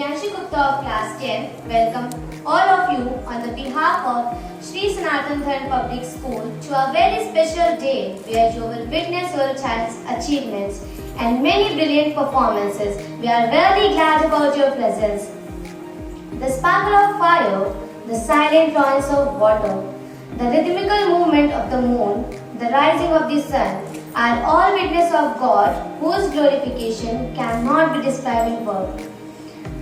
Priyanshi Gupta of Class 10 welcome all of you on the behalf of Sri Sanatan Dharm Public School to a very special day where you will witness your child's achievements and many brilliant performances. We are really glad about your presence. The sparkle of fire, the silent noise of water, the rhythmical movement of the moon, the rising of the sun are all witness of God whose glorification cannot be described in words.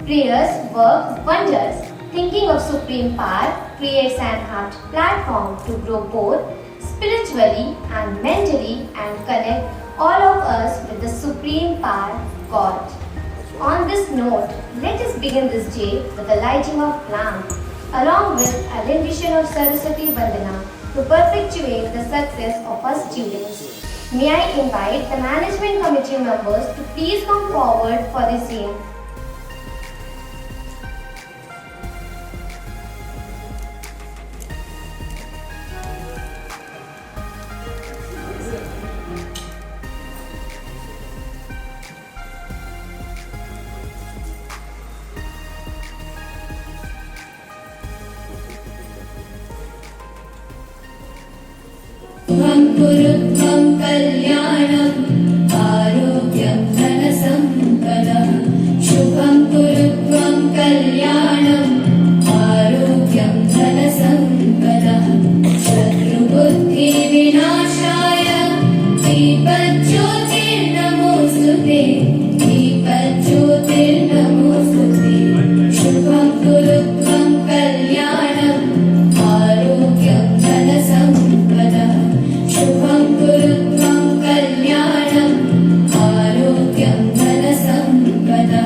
Prayers work wonders. Thinking of supreme power creates an apt platform to grow both spiritually and mentally and connect all of us with the supreme power, God. On this note, let us begin this day with the lighting of lamp, along with a rendition of Saraswati Vandana to perpetuate the success of our students. May I invite the management committee members to please come forward for the same. Kurutvam kalyanam arogyam dhanasambada Shubham Kurutvam kalyanam arogyam dhanasambada Shatru buddhi vinashaya Deepajyotir namostute Deepajyotir namostute Shubham Kurutvam kalyanam arogyam dhanasambada Shubham Kurutvam kalyanam arogyam dhanasampada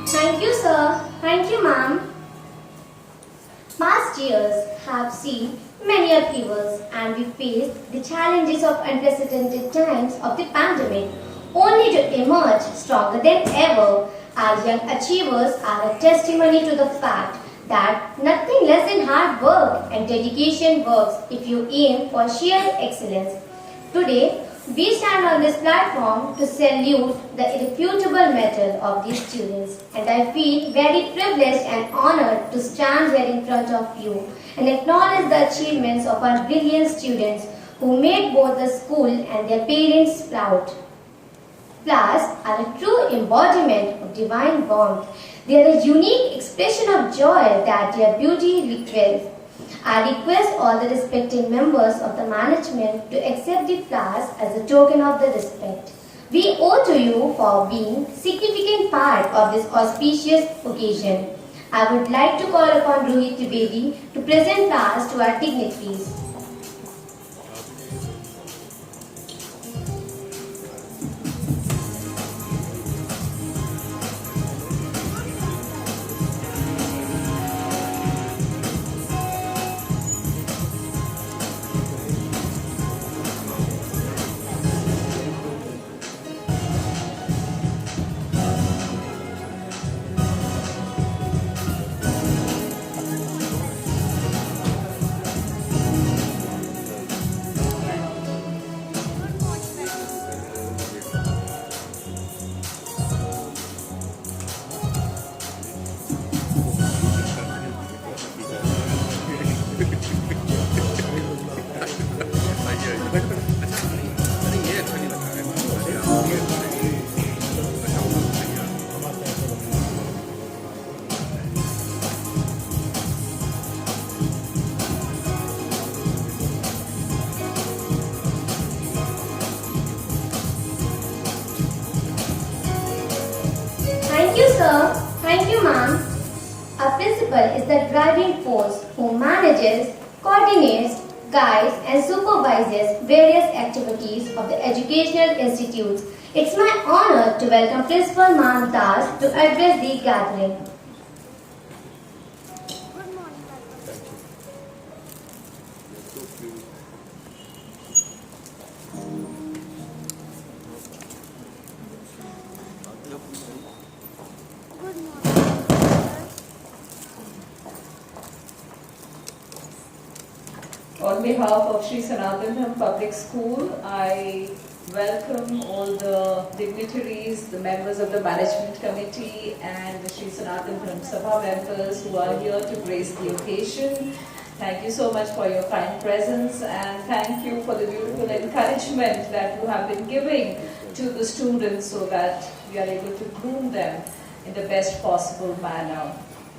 Thank you, sir. Thank you, ma'am. Past years have seen many upheavals and we faced the challenges of unprecedented times of the pandemic, only to emerge stronger than ever. Our young achievers are a testimony to the fact that nothing less than hard work and dedication works if you aim for sheer excellence. Today, we stand on this platform to salute the irrefutable mettle of these students, and I feel very privileged and honored to stand here in front of you and acknowledge the achievements of our brilliant students who made both the school and their parents proud. Plus are a true embodiment of divine warmth. They are a unique expression of joy that their beauty requires. I request all the respected members of the management to accept the flowers as a token of the respect we owe to you for being significant part of this auspicious occasion. I would like to call upon Rohit Trivedi to present flowers to our dignitaries. Thank you, sir. Thank you, ma'am. Our principal is the driving force who manages, coordinates, guides and supervises various activities of the educational institutes. It's my honor to welcome Principal Ma'am Das to address the gathering. On behalf of Sri Sanatana Public School, I welcome all the dignitaries, the members of the management committee and the Sri Sanatana Sabha members who are here to grace the occasion. Thank you so much for your kind presence and thank you for the beautiful encouragement that you have been giving to the students so that we are able to groom them in the best possible manner.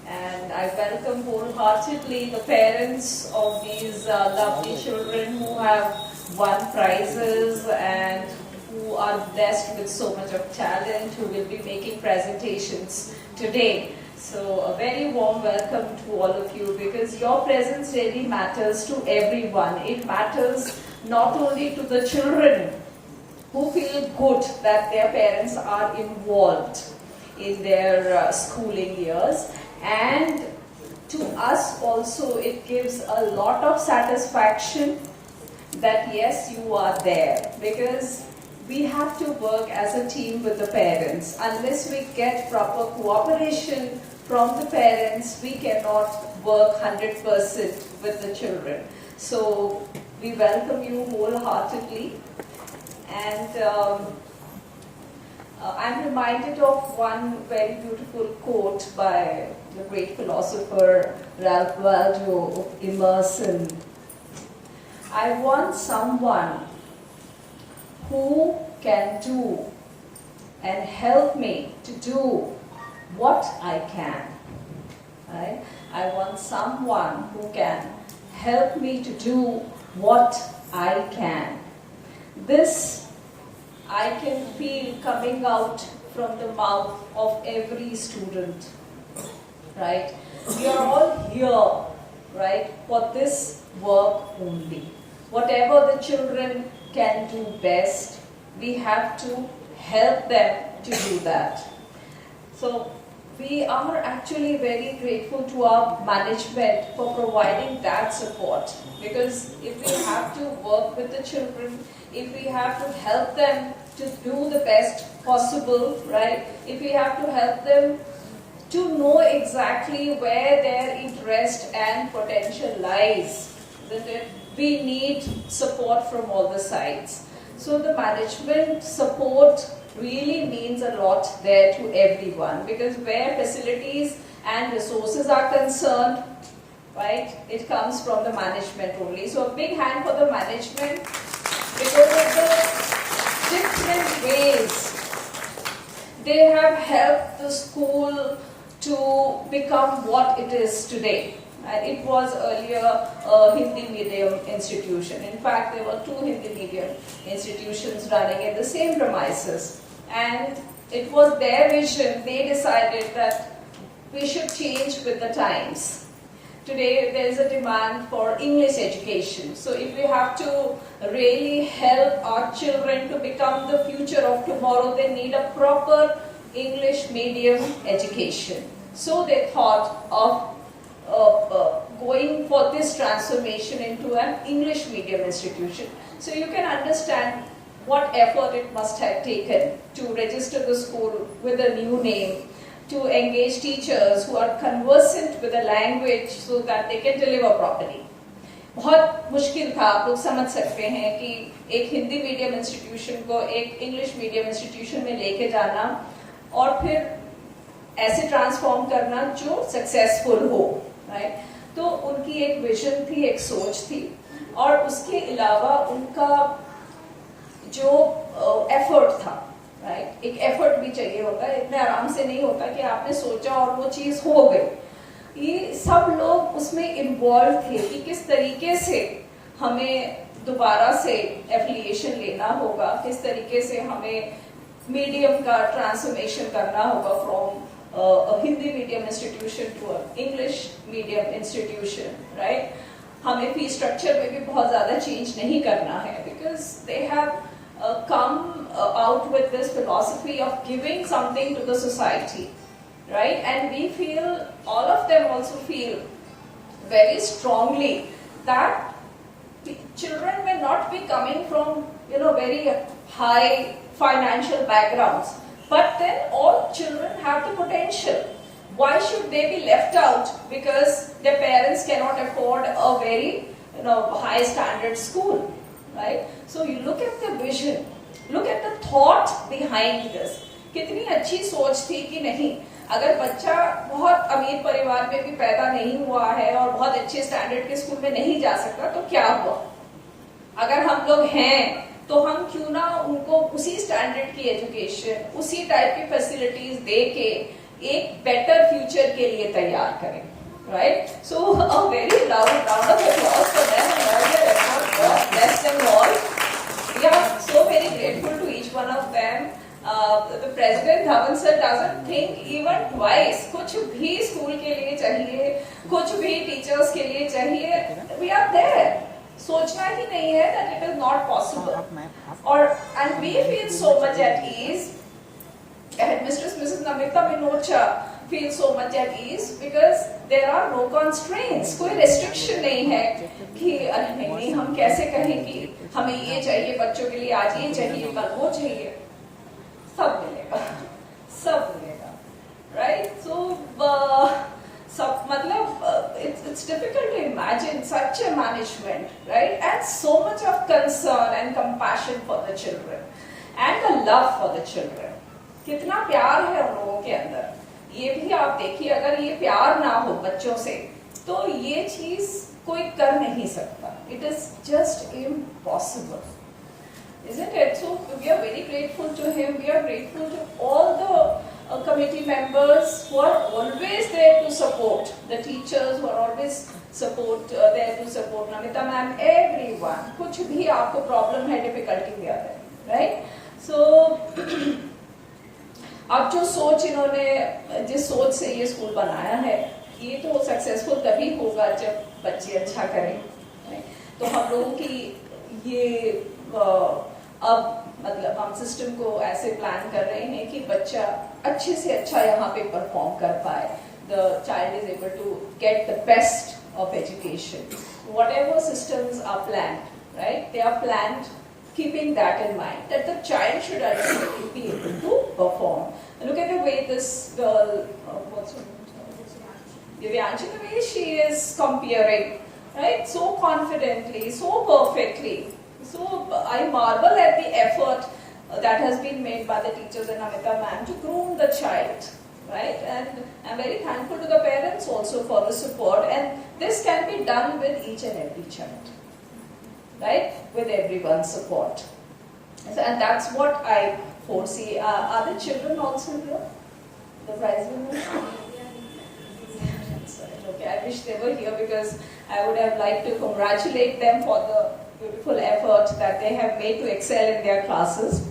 And I welcome wholeheartedly the parents of these lovely children who have won prizes and who are blessed with so much of talent, who will be making presentations today. So a very warm welcome to all of you because your presence really matters to everyone. It matters not only to the children who feel good that their parents are involved in their schooling years, and to us also it gives a lot of satisfaction that yes, you are there, because we have to work as a team with the parents. Unless we get proper cooperation from the parents, we cannot work 100% with the children. So we welcome you wholeheartedly, and I'm reminded of one very beautiful quote by the great philosopher Ralph Waldo Emerson. I want someone who can do and help me to do what I can. Right? I want someone who can help me to do what I can. This I can feel coming out from the mouth of every student, right? We are all here, right, for this work only. Whatever the children can do best, we have to help them to do that. So we are actually very grateful to our management for providing that support, because if we have to work with the children, if we have to help them to do the best possible, right? If we have to help them to know exactly where their interest and potential lies, then we need support from all the sides. So the management support really means a lot there to everyone, because where facilities and resources are concerned, right, it comes from the management only. So a big hand for the management, because of the different ways they have helped the school to become what it is today. It was earlier a Hindi medium institution. In fact, there were 2 Hindi medium institutions running in the same premises. And it was their vision. They decided that we should change with the times. Today, there is a demand for English education. So if we have to really help our children to become the future of tomorrow, they need a proper English medium education. So they thought of going for this transformation into an English medium institution. So you can understand what effort it must have taken to register the school with a new name, to engage teachers who are conversant with the language so that they can deliver properly. बहुत मुश्किल था, आप लोग समझ सकते हैं कि एक हिंदी मीडियम इंस्टीट्यूशन को एक इंग्लिश मीडियम इंस्टीट्यूशन में लेके जाना और फिर ऐसे ट्रांसफॉर्म करना जो सक्सेसफुल हो, राइट? तो उनकी एक विजन थी, एक सोच थी, और उसके अलावा उनका जो एफर्ट था, राइट? एक एफर्ट भी चाहिए होता है, इतने आराम से नहीं होता कि आपने सोचा और वो चीज हो गई। ये सब लोग उसमें इन्वॉल्व थे कि किस तरीके से हमें दोबारा से एफिलिएशन लेना होगा, किस तरीके से हमें मीडियम का ट्रांसफॉर्मेशन करना होगा from Hindi medium institution to English medium institution, right? हमें फी स्ट्रक्चर में भी बहुत ज्यादा चेंज नहीं करना है, because they have come out with this philosophy of giving something to the society, right? And we feel, all of them also feel very strongly that children may not be coming from, very high financial backgrounds, but then all children have the potential. Why should they be left out because their parents cannot afford a very high standard school, right? So you look at the vision, look at the thought behind this. कितनी अच्छी सोच थी कि नहीं, अगर बच्चा बहुत अमीर परिवार में भी पैदा नहीं हुआ है और बहुत अच्छे स्टैंडर्ड के स्कूल में नहीं जा सकता तो क्या हुआ, अगर हम लोग हैं तो हम क्यों ना उनको उसी स्टैंडर्ड की एजुकेशन, उसी टाइप की फैसिलिटीज दे के एक बेटर फ्यूचर के लिए तैयार करें, right? So a very loud round of applause for them and all their effort. God bless them all. We are so very grateful to each one of them. The president Dhawan sir doesn't think even twice. कुछ भी school के लिए चाहिए, कुछ भी teachers के लिए चाहिए, we are there. सोचना ही नहीं है that it is not possible. और and we feel so much at ease. Headmistress Mrs. Namita Minocha feels so much at ease because there are no constraints. कोई restriction नहीं है कि अरे नहीं हम कैसे कहें कि हमें ये चाहिए बच्चों के लिए, आज ये चाहिए कल वो चाहिए, सब मिलेगा, सब मिलेगा, right? So सब मतलब it's difficult to imagine such a management, right? And so much of concern and compassion for the children and the love for the children. कितना प्यार है उन लोगों के अंदर, ये भी आप देखिए. अगर ये प्यार ना हो बच्चों से तो ये चीज कोई कर नहीं सकता. It is just impossible, isn't it? So we are very grateful to him. We are grateful to all the committee members who are always there to support the teachers, who are always there to support Namita ma'am, everyone. कुछ भी आपको problem है, difficulty भी आता है, right? So अब जो सोच इन्होंने, जिस सोच से ये स्कूल बनाया है, ये तो सक्सेसफुल तभी होगा जब बच्चे अच्छा करें. तो हम लोगों की ये अब मतलब हम सिस्टम को ऐसे प्लान कर रहे हैं कि बच्चा अच्छे से अच्छा यहाँ पे परफॉर्म कर पाए. The child is able to get the best of education. Whatever systems are planned, right, they are planned keeping that in mind, that the child should ultimately be able to perform. And look at the way this girl, what's her name? Divyanshi, the way she is comparing, right? So confidently, so perfectly. So I marvel at the effort that has been made by the teachers and Namita ma'am to groom the child, right? And I'm very thankful to the parents also for the support. And this can be done with each and every child, right, with everyone's support. And that's what I foresee. Are the children also here? The prize winners? Okay, I wish they were here because I would have liked to congratulate them for the beautiful effort that they have made to excel in their classes.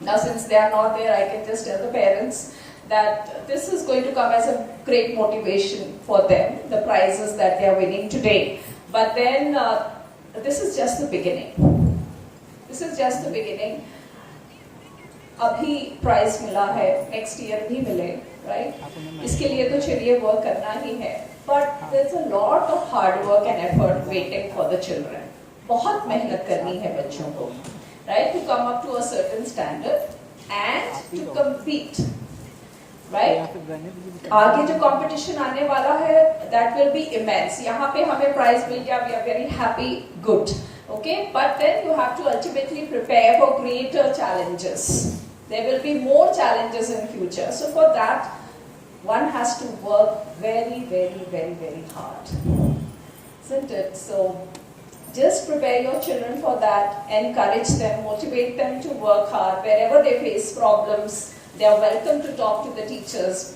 Now since they are not there, I can just tell the parents that this is going to come as a great motivation for them, the prizes that they are winning today. But then this is just the beginning. This is just the beginning. अभी prize मिला है, next year भी मिले, right? इसके लिए तो चलिए work करना ही है. But there's a lot of hard work and effort waiting for the children. बहुत मेहनत करनी है बच्चों को, right, to come up to a certain standard and to compete, right? आगे जो competition आने वाला है, that will be immense. यहाँ पे हमें प्राइज मिल गया, we are very happy, good, okay? But then you have to ultimately prepare for greater challenges. There will be more challenges in future. So for that, one has to work very, very, very, very hard, isn't it? So just prepare your children for that, encourage them, motivate them to work hard. Wherever they face problems, they are welcome to talk to the teachers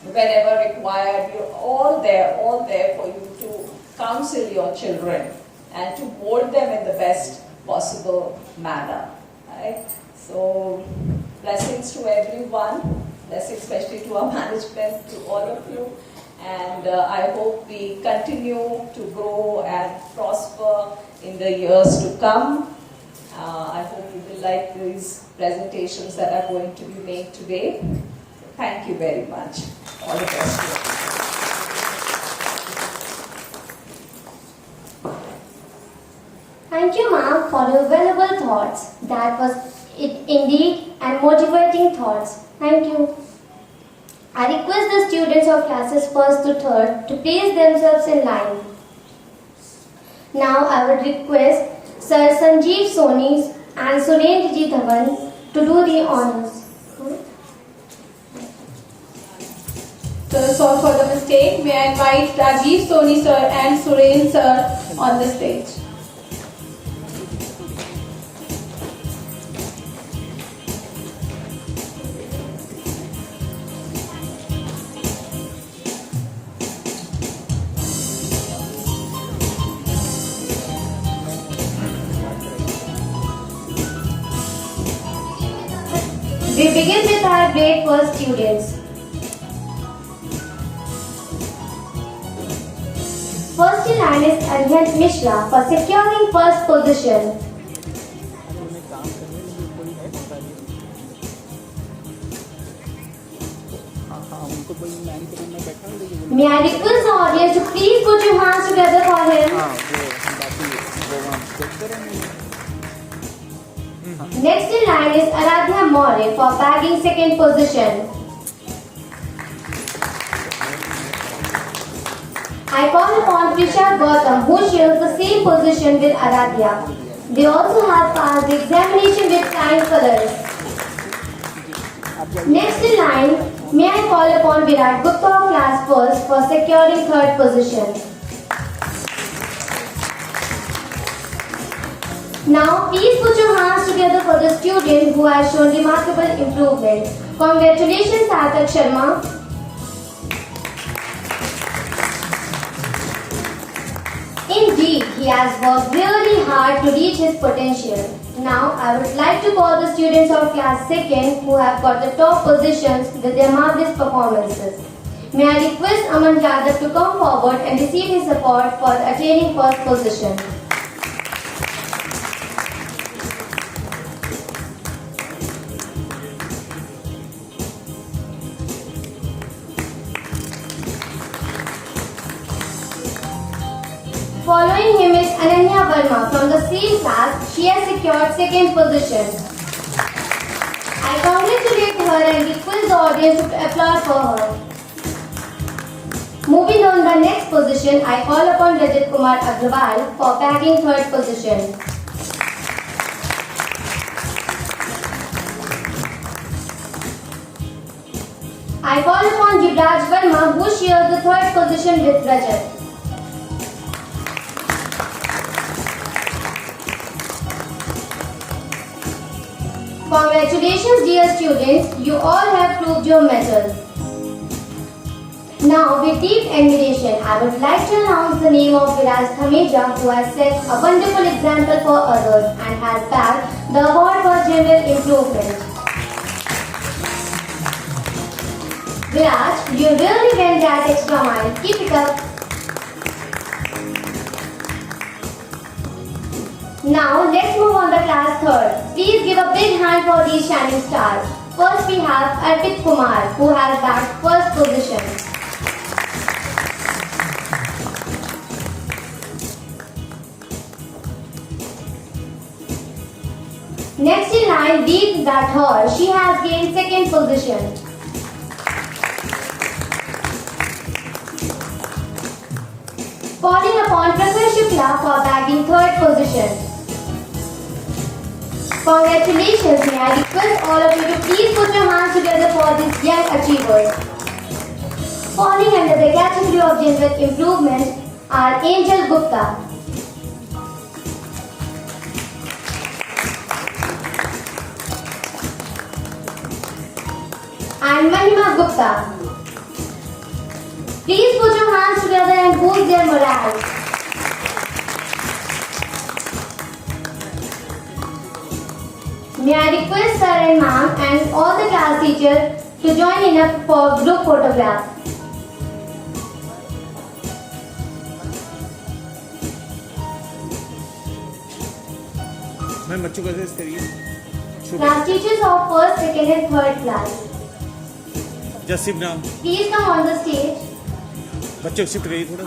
whenever required. We're all there for you to counsel your children and to mold them in the best possible manner, right? So blessings to everyone, blessings especially to our management, to all of you, and I hope we continue to grow and prosper in the years to come. I hope you will like these presentations that are going to be made today. Thank you very much. All the best to you. Thank you, ma'am, for your valuable thoughts. That was it indeed, and motivating thoughts. Thank you. I request the students of classes 1st to 3rd to place themselves in line. Now I would request Sir Sanjeev Soni and Surendra Ji Dhawan to do the honors. So sorry for the mistake. May I invite Rajiv Soni sir and Suren sir on the stage. We begin with our grade first students. First in line is Arihant Mishra for securing first position. May I request the audience to please put your hands together for him. Next in line is Aradhya More for bagging second position. I call upon Trisha Gautam, who shares the same position with Aradhya. They also have passed the examination with flying colors. Next in line, may I call upon Virat Gupta of class first for securing third position. Now, please put your hands together for the student who has shown remarkable improvement. Congratulations, Sarthak Sharma. Indeed, he has worked really hard to reach his potential. Now, I would like to call the students of class 2nd who have got the top positions with their marvelous performances. May I request Aman Yadav to come forward and receive his support for attaining first position. Following him is Ananya Verma from the same class. She has secured second position. I congratulate her and request the audience to applaud for her. Moving on the next position, I call upon Rajat Kumar Agrawal for bagging third position. I call upon Jivraj Verma, who shares the third position with Rajat. Congratulations, dear students, you all have proved your mettle. Now, with deep admiration, I would like to announce the name of Viraj Thameja, who has set a wonderful example for others and has bagged the award for general improvement. Viraj, you really went that extra mile. Keep it up. Now, let's move on the class third. Please give a big hand for these shining stars. First, we have Arpit Kumar, who has bagged first position. Next in line, Deep Rathore. She has gained second position. Calling upon Prakash Shukla for bagging third position. Congratulations, may I request all of you to please put your hands together for these young achievers. Falling under the category of general improvement are Angel Gupta, and Mahima Gupta. Please put your hands together and boost their morale. May I request sir and ma'am and all the class teachers to join in for group photograph. Ma'am बच्चों को ऐसे करिए Class teachers of first, second and third class. Just shift नाम Please come on the stage. बच्चों shift करिए थोड़ा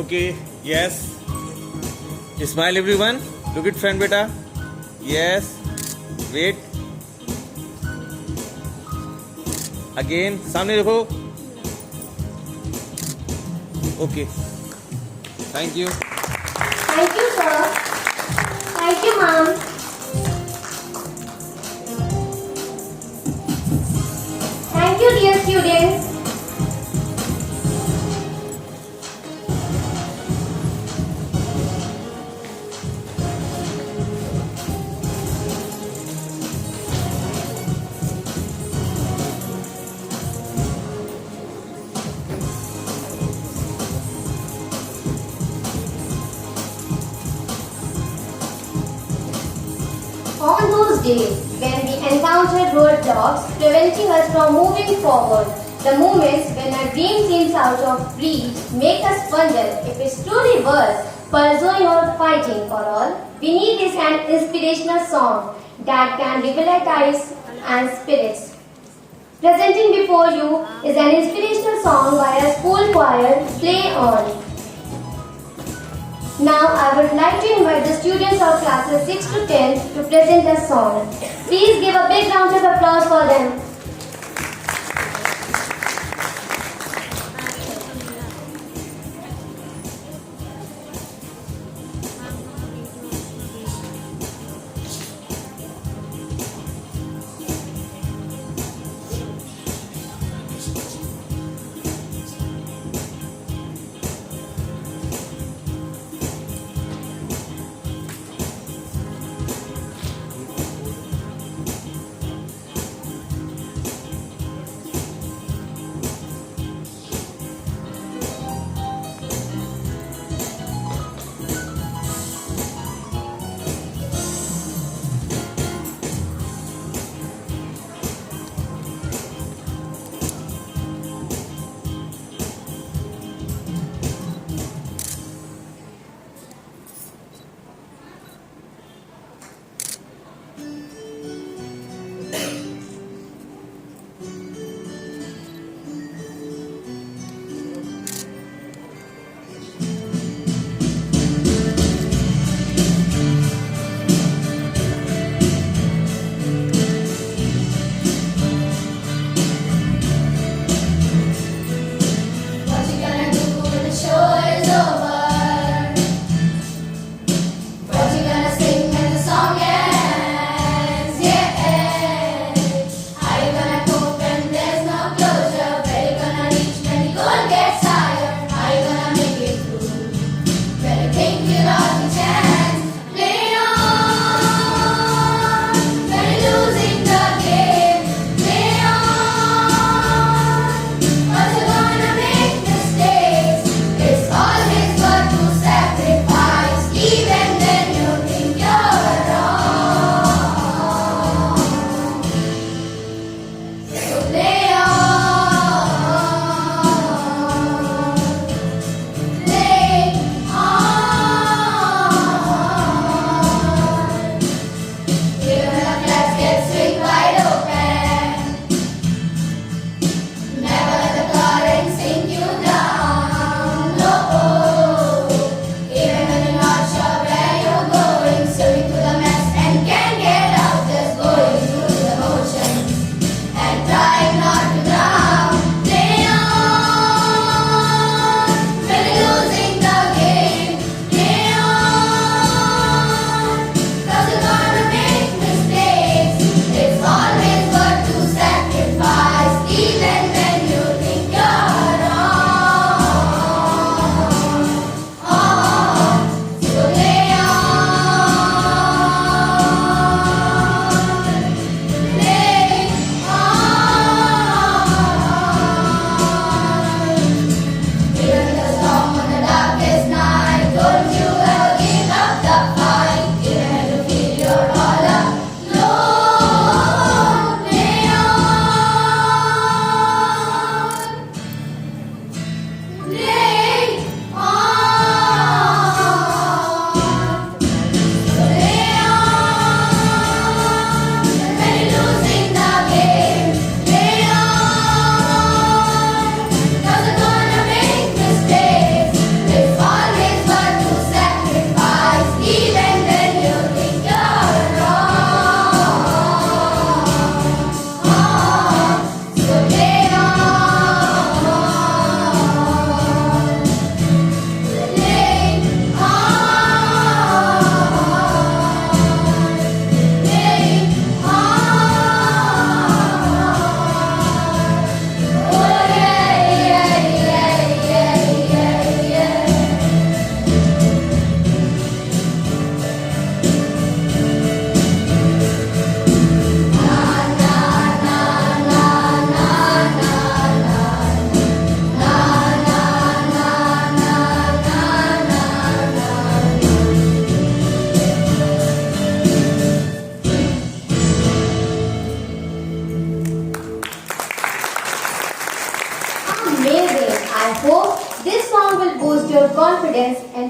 okay yes smile everyone look it friend बेटा Yes. Wait. Again. सामने देखो. Okay. Thank you. Thank you, sir. Thank you, ma'am. Thank you, dear students. On those days when we encountered roadblocks preventing us from moving forward, the moments when our dream seems out of reach make us wonder if it's truly worth pursuing or fighting for all. We need is an inspirational song that can revitalize our spirits. Presenting before you is an inspirational song by a school choir, Play On. Now I would like to invite the students of classes 6 to 10 to present a song. Please give a big round of applause for them.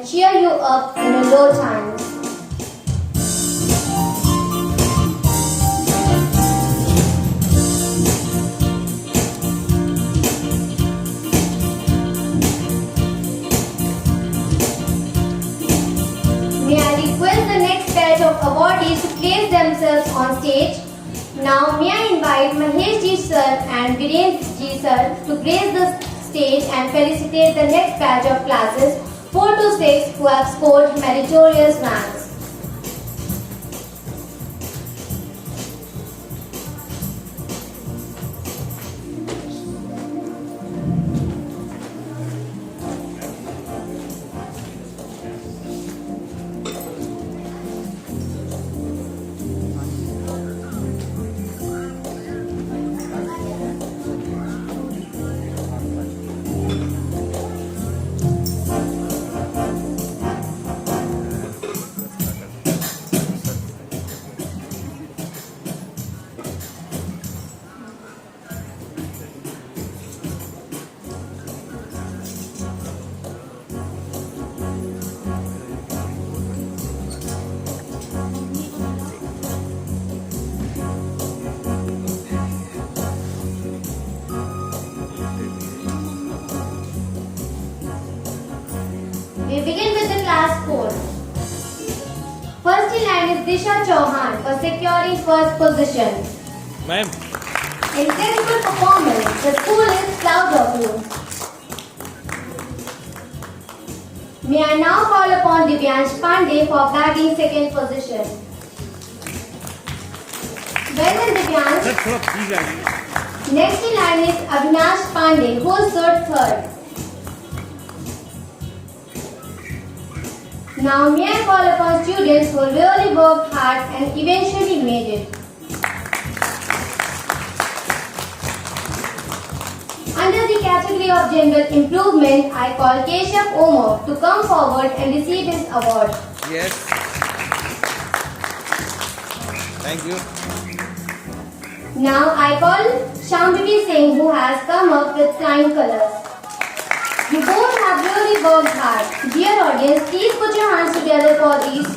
and cheer you up in your low times. May I request the next batch of awardees to place themselves on stage. Now may I invite Mahesh Ji sir and Viren Ji sir to grace the stage and felicitate the next batch of classes 4 to 6 who have scored meritorious ranks. We begin with the class 4. First in line is Disha Chauhan for securing first position. Ma'am. Incredible performance. The school is proud of you. May I now call upon Divyansh Pandey for bagging second position. Well done, Divyansh. Next in line is Avinash Pandey, who stood third. Now may I call upon students who really worked hard and eventually made it. Under the category of general improvement, I call Keshav Omar to come forward and receive his award. Yes. Thank you. Now I call Shambhavi Singh, who has come up with flying colors. You both have really worked hard. Dear audience, please put your hands together for these.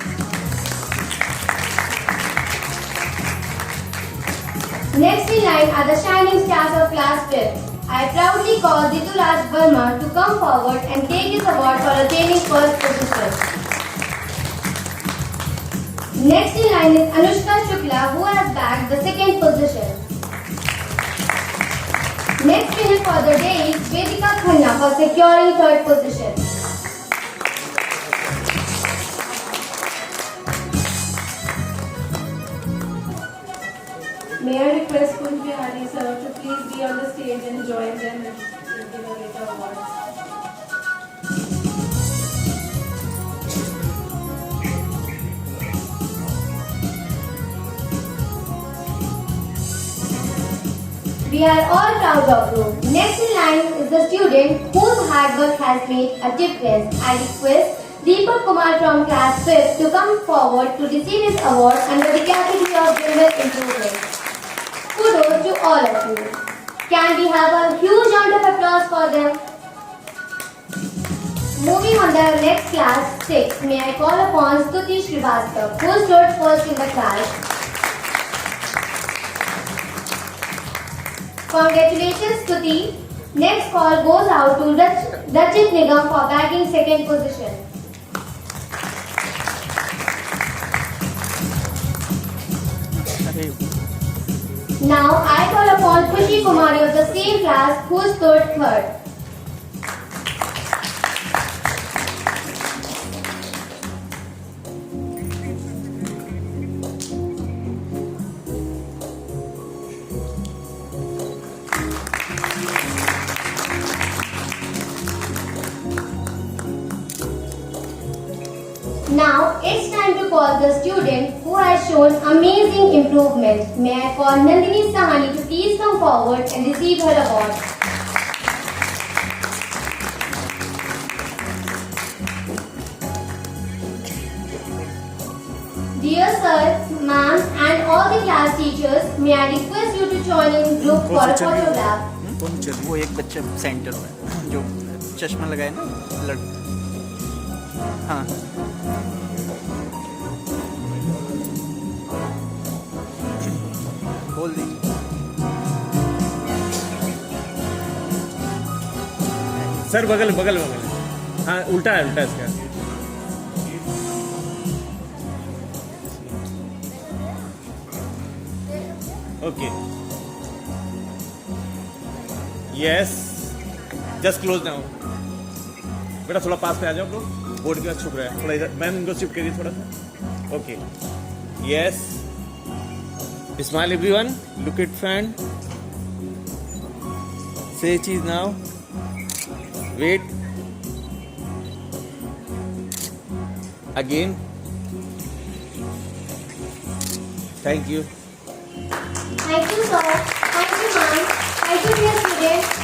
Next in line are the shining stars of class 5th. I proudly call Ditulaj Verma to come forward and take his award for attaining first position. Next in line is Anushka Shukla, who has bagged the second position. Next winner for the day is Vedika Khanna for securing third position. May I request Kunj Bihari sir to please be on the stage and join them in giving the awards. We are all proud of you. Next in line is the student whose hard work has made a difference. I request Deepak Kumar from class 5th to come forward to receive his award under the category of general improvement. Kudos to all of you. Can we have a huge round of applause for them? Moving on to the next class 6, may I call upon Stuti Srivastava, who stood first in the class. Congratulations, Stuti. Next call goes out to Rachit Nigam for bagging second position. Now I call upon Khushi Kumari of the same class who stood third. Now it's time to call the student who has shown amazing improvement. May I call Nandini Sahani to please come forward and receive her award. Dear sir, ma'am and all the class teachers, may I request you to join in group for a photograph. वो एक बच्चा centre में जो चश्मा लगाए ना लड़का हाँ बोल दीजिए। सर बगल बगल बगल, हाँ उल्टा है इसका। Okay yes, just close now. बेटा थोड़ा पास पे आ जाओ, लोग बोर्ड के पास छुप रहा है थोड़ा इधर। मैम इनको शिफ्ट करिए थोड़ा सा। Okay yes, smile everyone, look it friend, say cheese now, wait again, thank you. Thank you, sir. Thank you, ma'am. Thank you, dear students.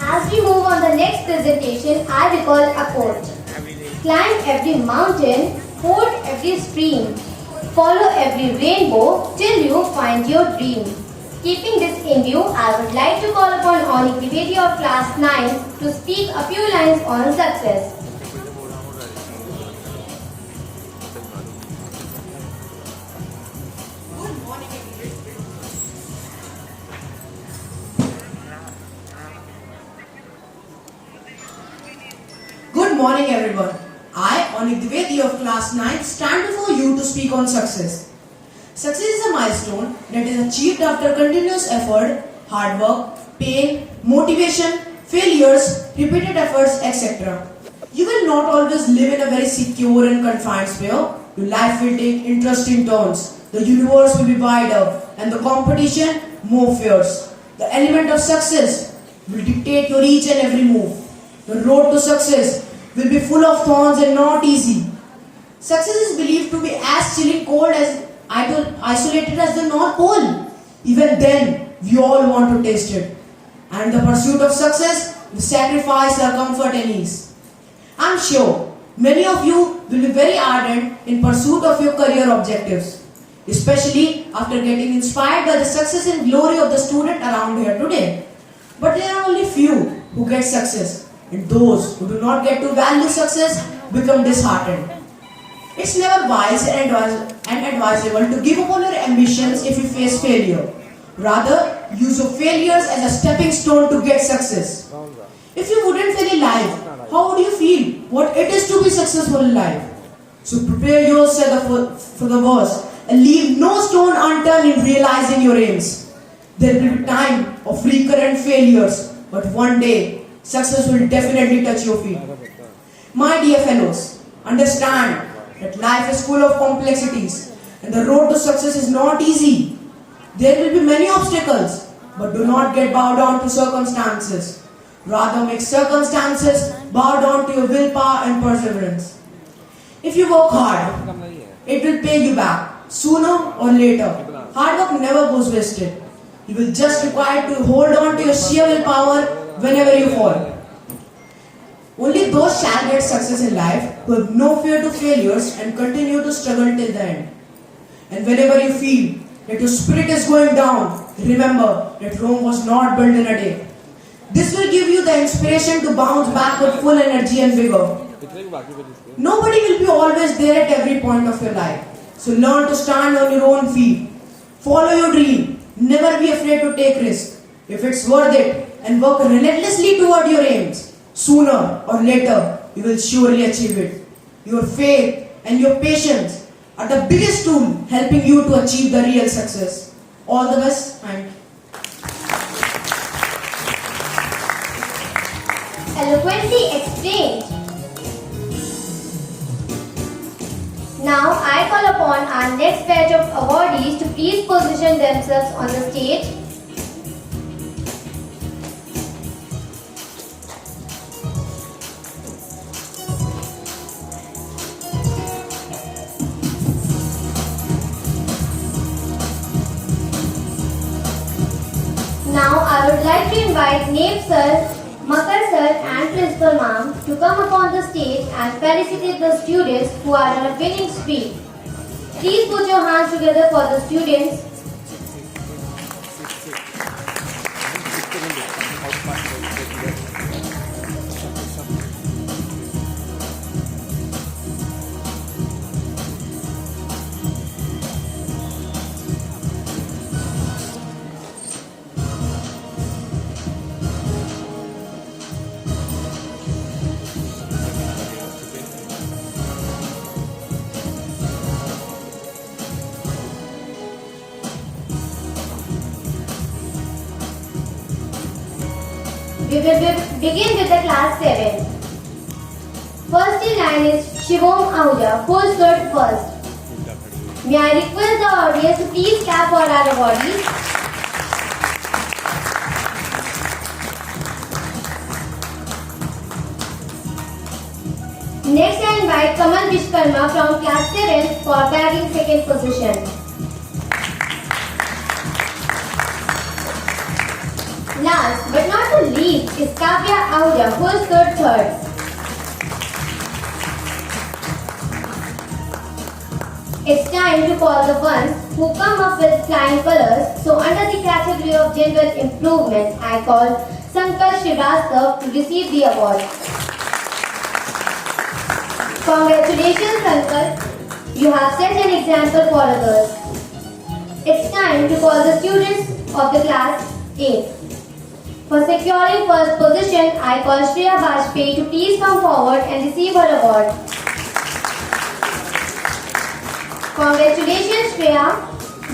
As we move on the next presentation, I recall a quote. Climb every mountain, ford every stream, follow every rainbow till you find your dream. Keeping this in view, I would like to call upon Onik Dwivedi of class 9 to speak a few lines on success. Good morning everyone. I, Onik Dwivedi of class 9, stand before you to speak on success. Success is a milestone that is achieved after continuous effort, hard work, pain, motivation, failures, repeated efforts, etc. You will not always live in a very secure and confined sphere. Your life will take interesting turns. The universe will be wider and the competition more fierce. The element of success will dictate your each and every move. The road to success will be full of thorns and not easy. Success is believed to be as chilling cold as isolated as the North Pole. Even then, we all want to taste it. And the pursuit of success will sacrifice our comfort and ease. I'm sure many of you will be very ardent in pursuit of your career objectives, especially after getting inspired by the success and glory of the student around here today. But there are only few who get success, and those who do not get to value success become disheartened. It's never wise and advisable to give up on your ambitions if you face failure. Rather, use your failures as a stepping stone to get success. If you wouldn't fail in life, how would you feel what it is to be successful in life? So prepare yourself for the worst and leave no stone unturned in realizing your aims. There will be time of recurrent failures, but one day success will definitely touch your feet. My dear fellows, understand that life is full of complexities and the road to success is not easy. There will be many obstacles, but do not get bowed down to circumstances. Rather make circumstances bow down to your willpower and perseverance. If you work hard, it will pay you back sooner or later. Hard work never goes wasted. You will just require to hold on to your sheer willpower whenever you fall. Only those shall get success in life who have no fear to failures and continue to struggle till the end. And whenever you feel that your spirit is going down, remember that Rome was not built in a day. This will give you the inspiration to bounce back with full energy and vigor. Nobody will be always there at every point of your life. So learn to stand on your own feet. Follow your dream. Never be afraid to take risks. If it's worth it, and work relentlessly toward your aims, sooner or later you will surely achieve it. Your faith and your patience are the biggest tool helping you to achieve the real success. All the best and Eloquently explained. Now I call upon our next batch of awardees to please position themselves on the stage. like to invite Nape Sir, Makar Sir and Principal Ma'am to come upon the stage and felicitate the students who are on a winning streak. Please put your hands together for the students. We will begin with the class 7. First in line is Shivom Ahuja, full skirt first. May I request the audience to please clap for our awardees. Next I invite Kamal Vishkarma from class 7 for bagging second position. Last but not the least is Kavya Ahuja, full skirt third. It's time to call the ones who come up with flying colors. So under the category of general improvement, I call Sankar Srivastava to receive the award. Congratulations Sankar, you have set an example for others. It's time to call the students of the class 8. For securing first position, I call Shreya Bajpayee to please come forward and receive her award. Congratulations Shreya.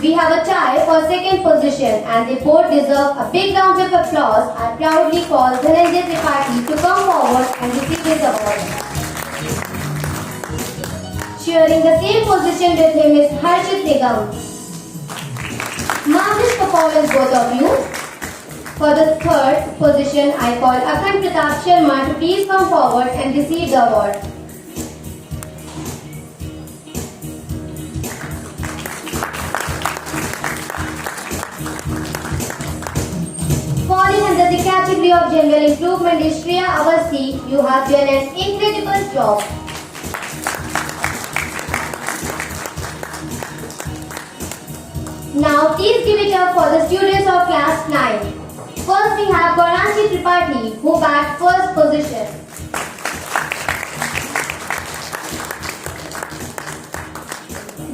We have a tie for second position and they both deserve a big round of applause. I proudly call Dhananjay Tripathi to come forward and receive his award. Sharing the same position with him is Harshit Nigam. Marvelous performance both of you. For the third position, I call Akhand Pratap Sharma to please come forward and receive the award. Falling under the category of general improvement is Shreya Awasthi. You have done an incredible job. Now please give it up for the students of class 9. First we have Gauranshu Tripathi who bagged first position.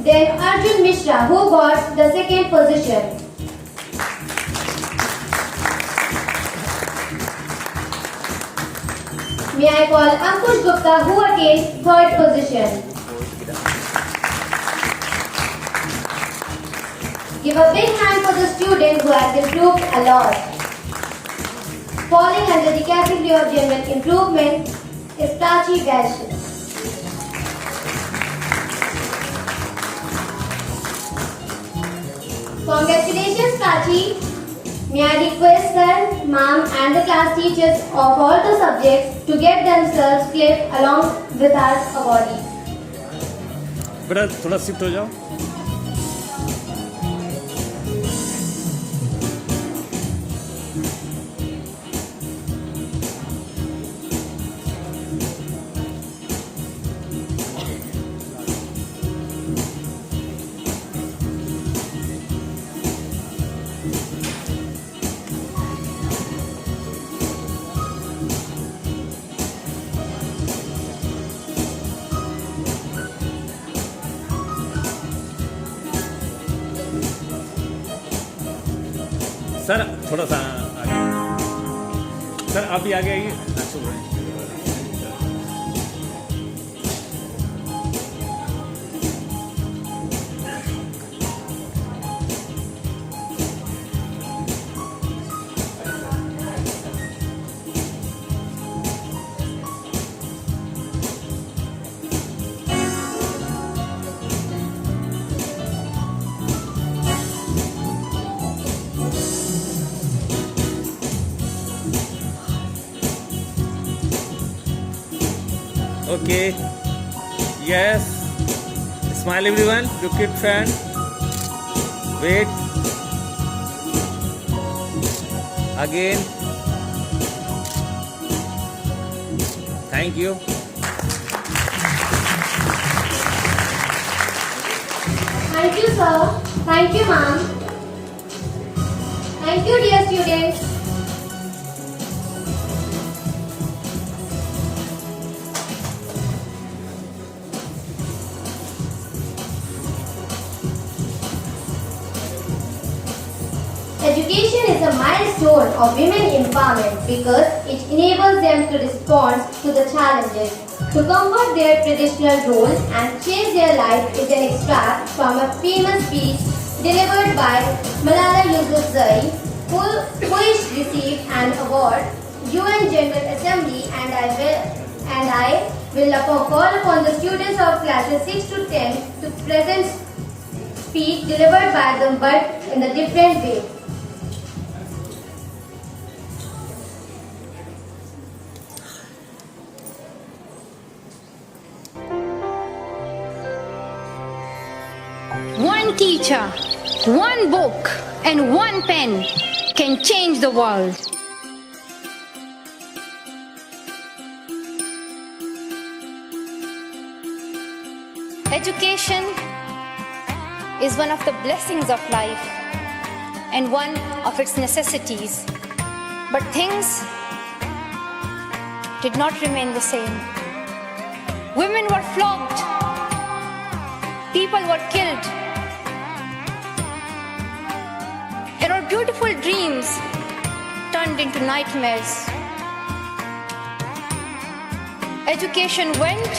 Then Arjun Mishra who got the second position. May I call Ankush Gupta who attained third position. Give a big hand for the student who has improved a lot. Falling under the category of general improvement is Prachi Vaishya. Congratulations Prachi. May I request sir, ma'am and the class teachers of all the subjects to get themselves clipped along with our awardees. बेटा थोड़ा shift हो जाओ. Sir थोड़ा सा आगे. Sir आप भी आगे आइए. Okay. Yes. Smile everyone. Look at fan. Wait. Again. Thank you. Thank you, sir. Thank you, ma'am. Thank you, dear students. Education is a milestone of women empowerment because it enables them to respond to the challenges, to comfort their traditional roles and change their life is an extract from a famous speech delivered by Malala Yousafzai, who received an award UN General Assembly, and I will call upon the students of classes 6 to 10 to present speech delivered by them but in a different way. One teacher, one book, and one pen can change the world. Education is one of the blessings of life and one of its necessities. But things did not remain the same. Women were flogged. People were killed. And our beautiful dreams turned into nightmares. Education went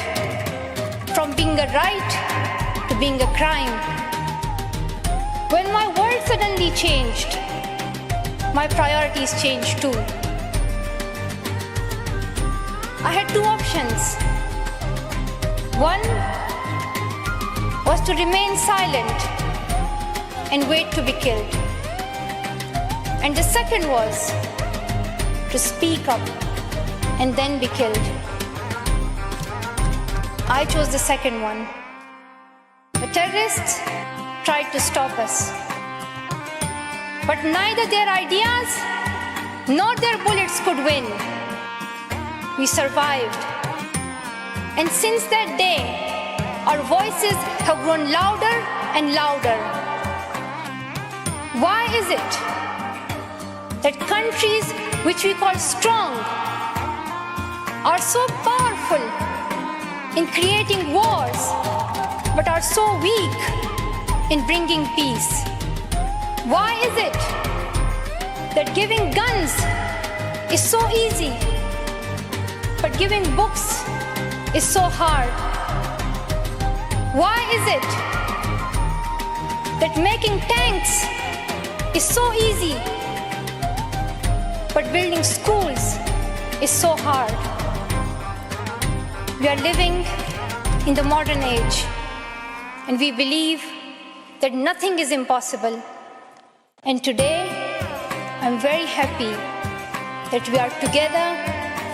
from being a right to being a crime. When my world suddenly changed, my priorities changed too. I had two options. One was to remain silent and wait to be killed. And the second was to speak up and then be killed. I chose the second one. The terrorists tried to stop us. But neither their ideas nor their bullets could win. We survived. And since that day, our voices have grown louder and louder. Why is it that countries which we call strong are so powerful in creating wars but are so weak in bringing peace? Why is it that giving guns is so easy but giving books is so hard? Why is it that making tanks is so easy but building schools is so hard? We are living in the modern age and we believe that nothing is impossible. And today, I'm very happy that we are together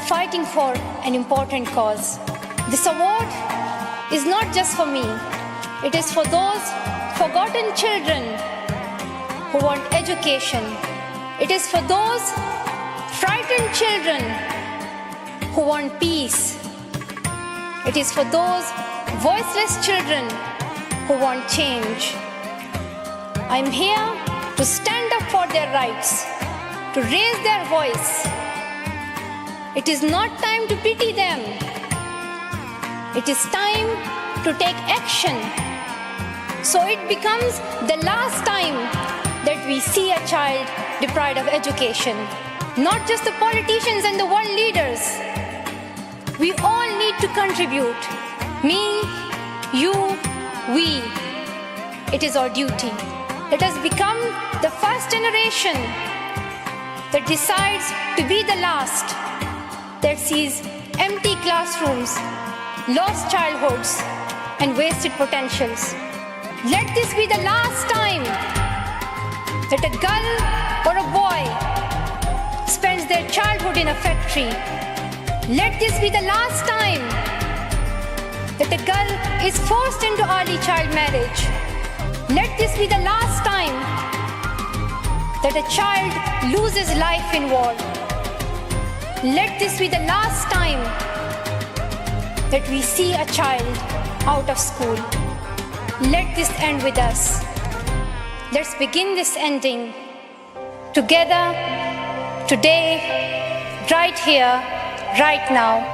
fighting for an important cause. This award is not just for me. It is for those forgotten children who want education. It is for those frightened children who want peace. It is for those voiceless children who want change. I'm here to stand up for their rights, to raise their voice. It is not time to pity them. It is time to take action, so it becomes the last time that we see a child deprived of education. Not just the politicians and the world leaders. We all need to contribute. Me, you, we. It is our duty. Let us become the first generation that decides to be the last, that sees empty classrooms, lost childhoods, and wasted potentials. Let this be the last time that a girl or a boy spends their childhood in a factory. Let this be the last time that a girl is forced into early child marriage. Let this be the last time that a child loses life in war. Let this be the last time that we see a child out of school. Let this end with us. Let's begin this ending together, today, right here, right now.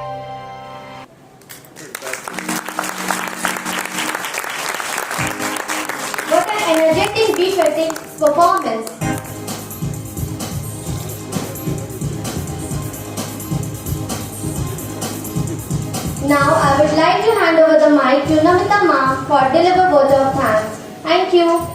What an energetic, befitting performance. Now I would like to hand over the mic to Namita ma'am for deliver vote of thanks. Thank you.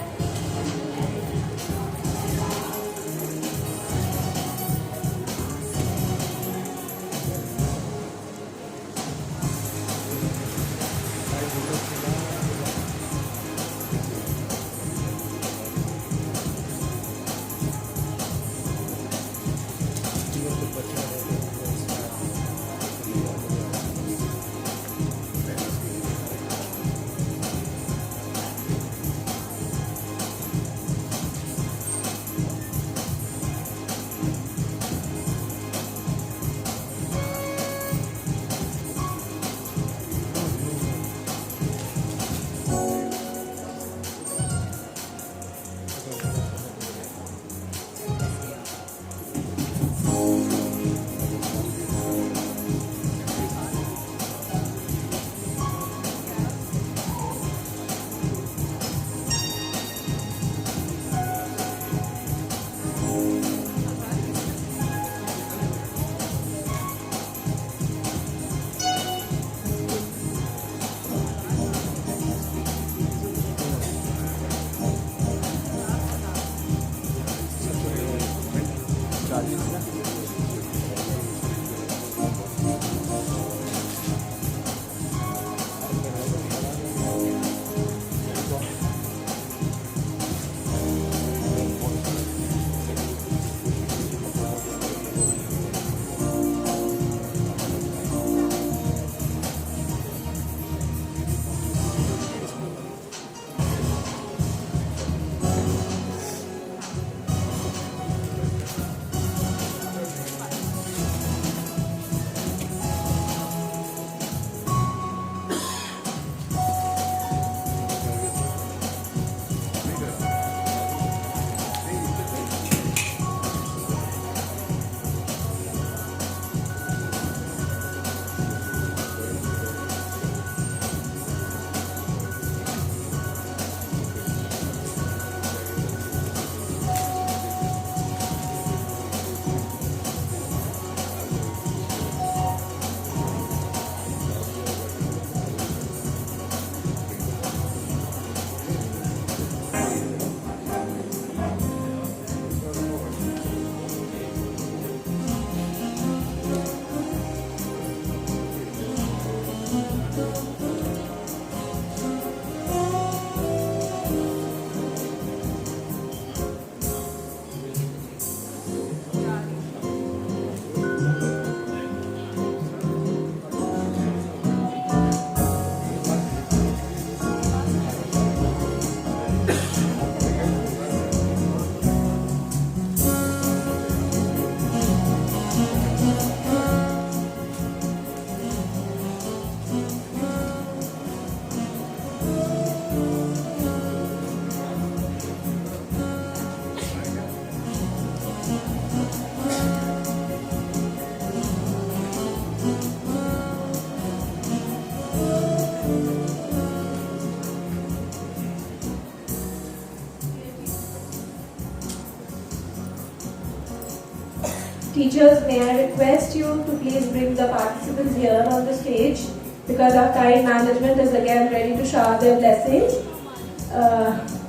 Teachers, may I request you to please bring the participants here on the stage because our kind management is again ready to shower their blessings.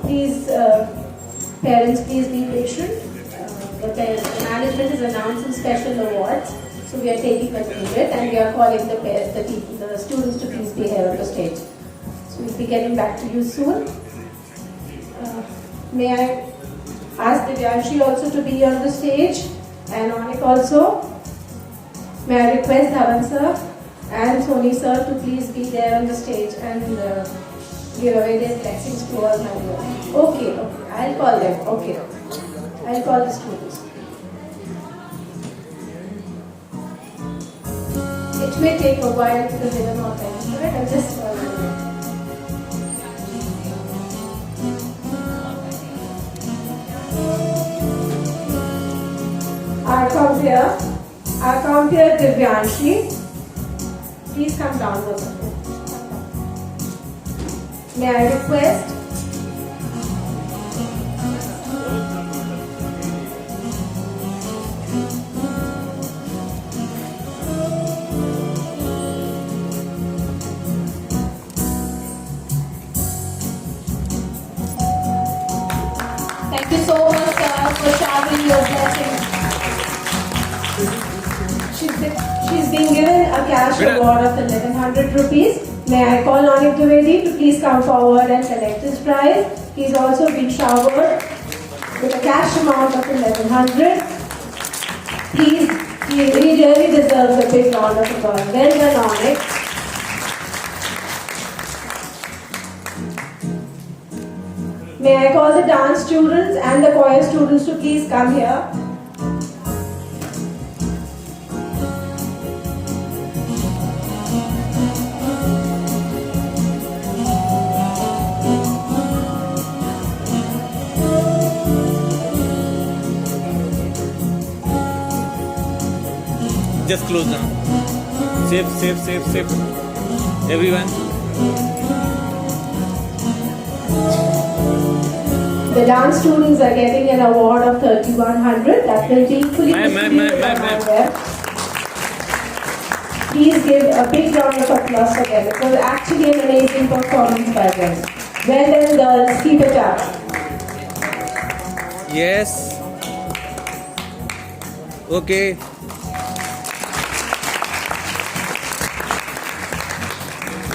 Please, parents, please be patient. The management is announcing special awards, so we are taking a minute and we are calling the students to please be here on the stage. So we'll be getting back to you soon. May I ask Divyanshi also to be on the stage? And Onik also. May I request Dhawan sir and Soni sir to please be there on the stage and give away their blessings to all my viewers. Okay, I'll call them. Okay. I'll call the students. It may take a while because they are not there. Alright, I'll just call them. Our compeer Divyanshi. Please come down with us. May I request? Thank you so much, sir, for showering your blessings. She's been given a cash reward of 1100 rupees. May I call Anik Dwivedi to please come forward and collect his prize. He's also been showered with a cash amount of 1100. Please, he really deserves a big round of applause. Well done, Anik. May I call the dance students and the choir students to please come here. Just close down. Safe. Everyone. The dance students are getting an award of 3100. That will be equally distributed among them. Please give a big round of applause for them. It was actually an amazing performance by them. Well done, girls. Keep it up. Yes. Okay.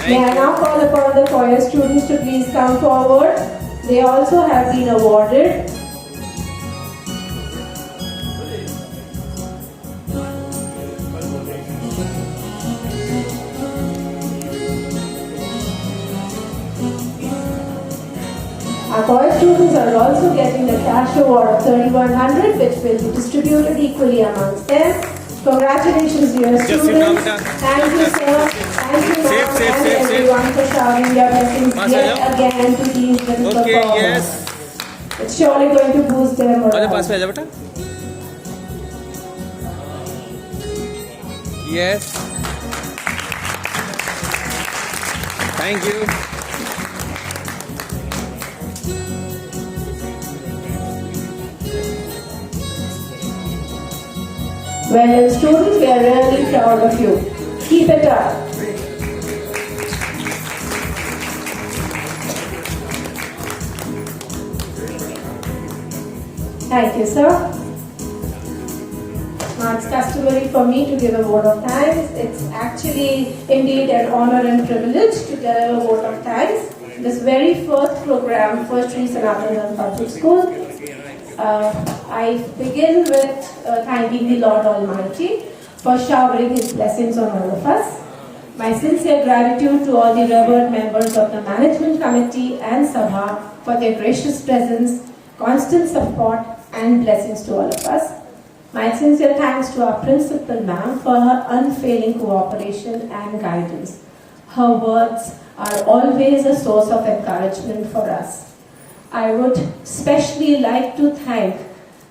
May I now call upon the choir students to please come forward. They also have been awarded. Our choir students are also getting the cash award of 3100, which will be distributed equally amongst them. Congratulations, dear students. Thank you, sir. Thank you, ma'am, and everyone for showering your blessings yet again to these little Okay, performers. yes. It's surely going to boost their morale. पास में आ जा बेटा. Yes. Thank you. Well, students, we are really proud of you. Keep it up. Thank you, sir. Now it's customary for me to give a vote of thanks. It's actually indeed an honor and privilege to give a vote of thanks. This very first program for Sri Sanatana Public School. I begin with thanking the Lord Almighty for showering His blessings on all of us. My sincere gratitude to all the revered members of the Management Committee and Sabha for their gracious presence, constant support and blessings to all of us. My sincere thanks to our Principal Ma'am for her unfailing cooperation and guidance. Her words are always a source of encouragement for us. I would especially like to thank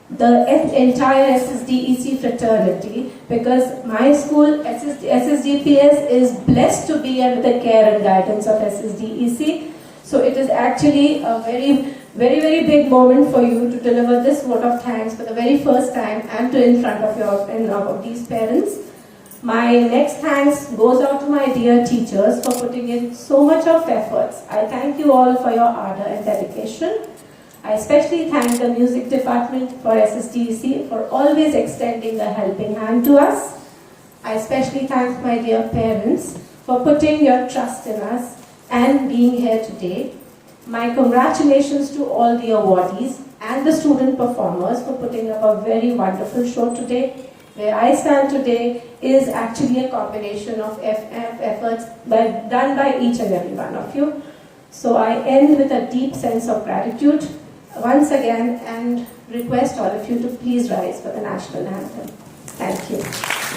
the entire SSDEC fraternity because my school, SSDPS, is blessed to be under the care and guidance of SSDEC. So it is actually a very big moment for you to deliver this vote of thanks for the very first time and to in front of these parents. My next thanks goes out to my dear teachers for putting in so much of efforts. I thank you all for your ardor and dedication. I especially thank the music department for SSDEC for always extending a helping hand to us. I especially thank my dear parents for putting your trust in us and being here today. My congratulations to all the awardees and the student performers for putting up a very wonderful show today. Where I stand today is actually a combination of efforts done by each and every one of you. So I end with a deep sense of gratitude once again and request all of you to please rise for the national anthem. Thank you.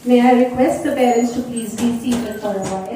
May I request the parents to please be seated for a while.